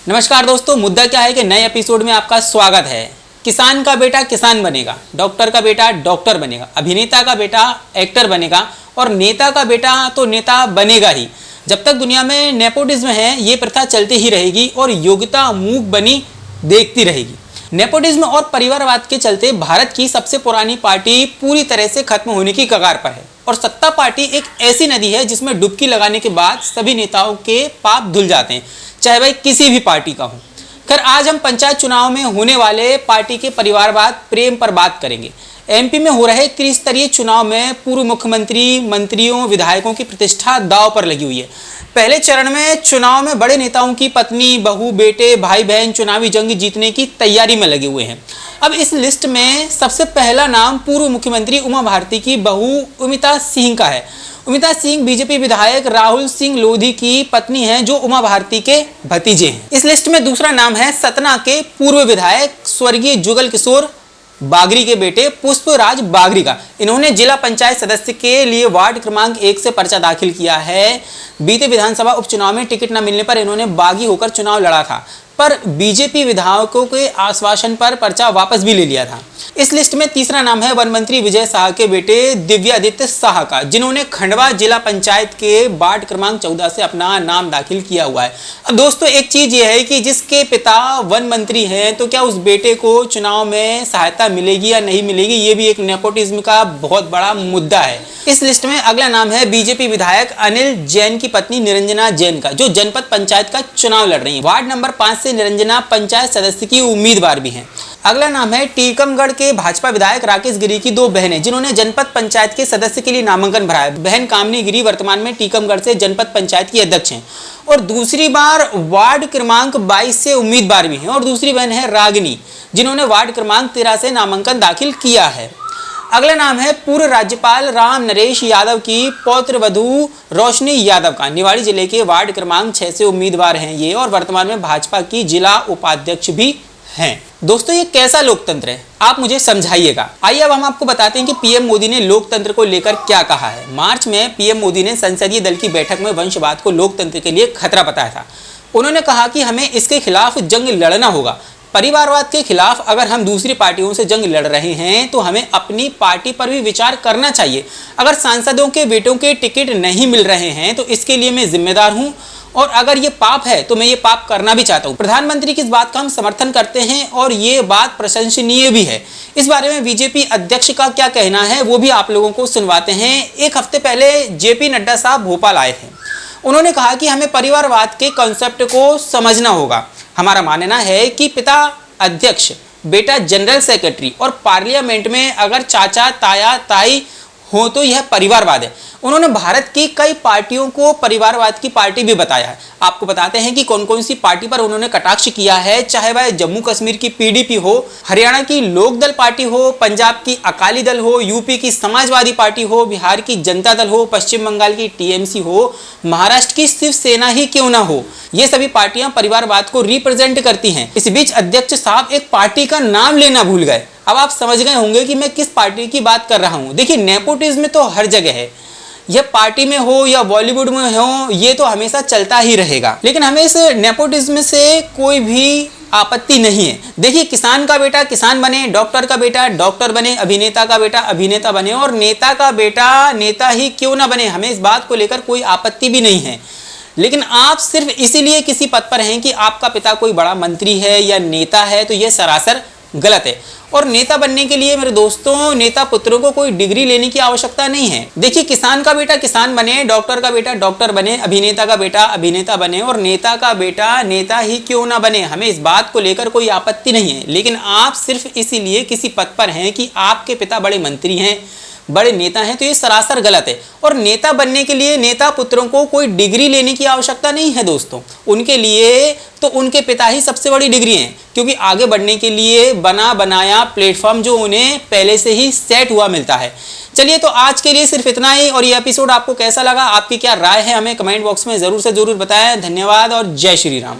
नमस्कार दोस्तों, मुद्दा क्या है कि नए एपिसोड में आपका स्वागत है। किसान का बेटा किसान बनेगा, डॉक्टर का बेटा डॉक्टर बनेगा, अभिनेता का बेटा एक्टर बनेगा और नेता का बेटा तो नेता बनेगा ही। जब तक दुनिया में नेपोटिज्म है, ये प्रथा चलती ही रहेगी और योग्यता मूक बनी देखती रहेगी। नेपोटिज्म और परिवारवाद के चलते भारत की सबसे पुरानी पार्टी पूरी तरह से खत्म होने की कगार पर है और सत्ता पार्टी एक ऐसी नदी है जिसमें डुबकी लगाने के बाद सभी नेताओं के पाप धुल जाते हैं, चाहे भाई किसी भी पार्टी का हो। खैर, आज हम पंचायत चुनाव में होने वाले पार्टी के परिवारवाद प्रेम पर बात करेंगे। एमपी में हो रहे त्रिस्तरीय चुनाव में पूर्व मुख्यमंत्री, मंत्रियों, विधायकों की प्रतिष्ठा दांव पर लगी हुई है। पहले चरण में चुनाव में बड़े नेताओं की पत्नी, बहू, बेटे, भाई बहन चुनावी जंग जीतने की तैयारी में लगे हुए हैं। अब इस लिस्ट में सबसे पहला नाम पूर्व मुख्यमंत्री उमा भारती की बहू उमिता सिंह का है। उमिता सिंह बीजेपी विधायक राहुल सिंह लोधी की पत्नी हैं, जो उमा भारती के भतीजे हैं। इस लिस्ट में दूसरा नाम है सतना के पूर्व विधायक स्वर्गीय जुगल किशोर बागरी के बेटे पुष्पराज बागरी का। इन्होंने जिला पंचायत सदस्य के लिए वार्ड क्रमांक 1 से पर्चा दाखिल किया है। बीते विधानसभा उपचुनाव में टिकट न मिलने पर इन्होंने बागी होकर चुनाव लड़ा था, पर बीजेपी विधायकों के आश्वासन पर पर्चा वापस भी ले लिया था। इस लिस्ट में तीसरा नाम है वन मंत्री विजय शाह के बेटे दिव्यादित्य शाह का, जिन्होंने खंडवा जिला पंचायत के वार्ड क्रमांक 14 से अपना नाम दाखिल किया हुआ है। अब दोस्तों, एक चीज यह है कि जिसके पिता वन मंत्री हैं, तो क्या उस बेटे को चुनाव में सहायता मिलेगी या नहीं मिलेगी, ये भी एक नेपोटिज्म का बहुत बड़ा मुद्दा है। इस लिस्ट में अगला नाम है बीजेपी विधायक अनिल जैन की पत्नी निरंजना जैन का, जो जनपद पंचायत का चुनाव लड़ रही है। वार्ड नंबर 5 से निरंजना पंचायत सदस्य की उम्मीदवार भी हैं। अगला नाम है टीकमगढ़ के भाजपा विधायक राकेश गिरी की दो बहनें, जिन्होंने जनपद पंचायत के सदस्य के लिए नामांकन भरा है। बहन कामनी गिरी वर्तमान में टीकमगढ़ से जनपद पंचायत की अध्यक्ष हैं और दूसरी बार वार्ड क्रमांक 22 से उम्मीदवार भी हैं। और दूसरी बहन है रागिनी, जिन्होंने वार्ड क्रमांक 13 से नामांकन दाखिल किया है। अगला नाम है पूर्व राज्यपाल राम नरेश यादव की पौत्र वधू रोशनी यादव का। निवाड़ी जिले के वार्ड क्रमांक 6 से उम्मीदवार हैं ये और वर्तमान में भाजपा की जिला उपाध्यक्ष भी हैं। दोस्तों, ये कैसा लोकतंत्र है, आप मुझे समझाइएगा। आइए अब हम आपको बताते हैं कि पीएम मोदी ने लोकतंत्र को लेकर क्या कहा है। मार्च में पीएम मोदी ने संसदीय दल की बैठक में वंशवाद को लोकतंत्र के लिए खतरा बताया था। उन्होंने कहा कि हमें इसके खिलाफ जंग लड़ना होगा। परिवारवाद के खिलाफ अगर हम दूसरी पार्टियों से जंग लड़ रहे हैं तो हमें अपनी पार्टी पर भी विचार करना चाहिए। अगर सांसदों के बेटों के टिकट नहीं मिल रहे हैं तो इसके लिए मैं जिम्मेदार हूं और अगर ये पाप है तो मैं ये पाप करना भी चाहता हूं। प्रधानमंत्री की इस बात का हम समर्थन करते हैं और ये बात प्रशंसनीय भी है। इस बारे में बीजेपी अध्यक्ष का क्या कहना है वो भी आप लोगों को सुनवाते हैं। एक हफ्ते पहले जेपी नड्डा साहब भोपाल आए थे। उन्होंने कहा कि हमें परिवारवाद के कॉन्सेप्ट को समझना होगा। हमारा मानना है कि पिता अध्यक्ष, बेटा जनरल सेक्रेटरी और पार्लियामेंट में अगर चाचा, ताया, ताई हो तो यह परिवारवाद है। उन्होंने भारत की कई पार्टियों को परिवारवाद की पार्टी भी बताया है। आपको बताते हैं कि कौन कौन सी पार्टी पर उन्होंने कटाक्ष किया है, चाहे वह जम्मू कश्मीर की पीडीपी हो, हरियाणा की लोकदल पार्टी हो, पंजाब की अकाली दल हो, यूपी की समाजवादी पार्टी हो, बिहार की जनता दल हो, पश्चिम बंगाल की टीएमसी हो, महाराष्ट्र की शिवसेना ही क्यों ना हो, ये सभी पार्टियां परिवारवाद को रिप्रेजेंट करती हैं। इस बीच अध्यक्ष साहब एक पार्टी का नाम लेना भूल गए। अब आप समझ गए होंगे कि मैं किस पार्टी की बात कर रहा हूं। देखिए, नेपोटिज्म तो हर जगह है, यह पार्टी में हो या बॉलीवुड में हो, ये तो हमेशा चलता ही रहेगा। लेकिन हमें इस नेपोटिज्म से कोई भी आपत्ति नहीं है। देखिए, किसान का बेटा किसान बने, डॉक्टर का बेटा डॉक्टर बने, अभिनेता का बेटा अभिनेता बने और नेता का बेटा नेता ही क्यों ना बने, हमें इस बात को लेकर कोई आपत्ति भी नहीं है। लेकिन आप सिर्फ इसीलिए किसी पद पर हैं कि आपका पिता कोई बड़ा मंत्री है या नेता है, तो यह सरासर गलत है। और नेता बनने के लिए मेरे दोस्तों, नेता पुत्रों को कोई डिग्री लेने की आवश्यकता नहीं है। देखिए, किसान का बेटा किसान बने, डॉक्टर का बेटा डॉक्टर बने, अभिनेता का बेटा अभिनेता बने और नेता का बेटा नेता ही क्यों ना बने, हमें इस बात को लेकर कोई आपत्ति नहीं है। लेकिन आप सिर्फ इसीलिए किसी पद पर हैं कि आपके पिता बड़े मंत्री हैं, बड़े नेता हैं, तो ये सरासर गलत है। और नेता बनने के लिए नेता पुत्रों को कोई डिग्री लेने की आवश्यकता नहीं है दोस्तों। उनके लिए तो उनके पिता ही सबसे बड़ी डिग्री हैं, क्योंकि आगे बढ़ने के लिए बना बनाया प्लेटफॉर्म जो उन्हें पहले से ही सेट हुआ मिलता है। चलिए, तो आज के लिए सिर्फ इतना ही। और ये एपिसोड आपको कैसा लगा, आपकी क्या राय है, हमें कमेंट बॉक्स में जरूर से जरूर बताएं। धन्यवाद और जय श्री राम।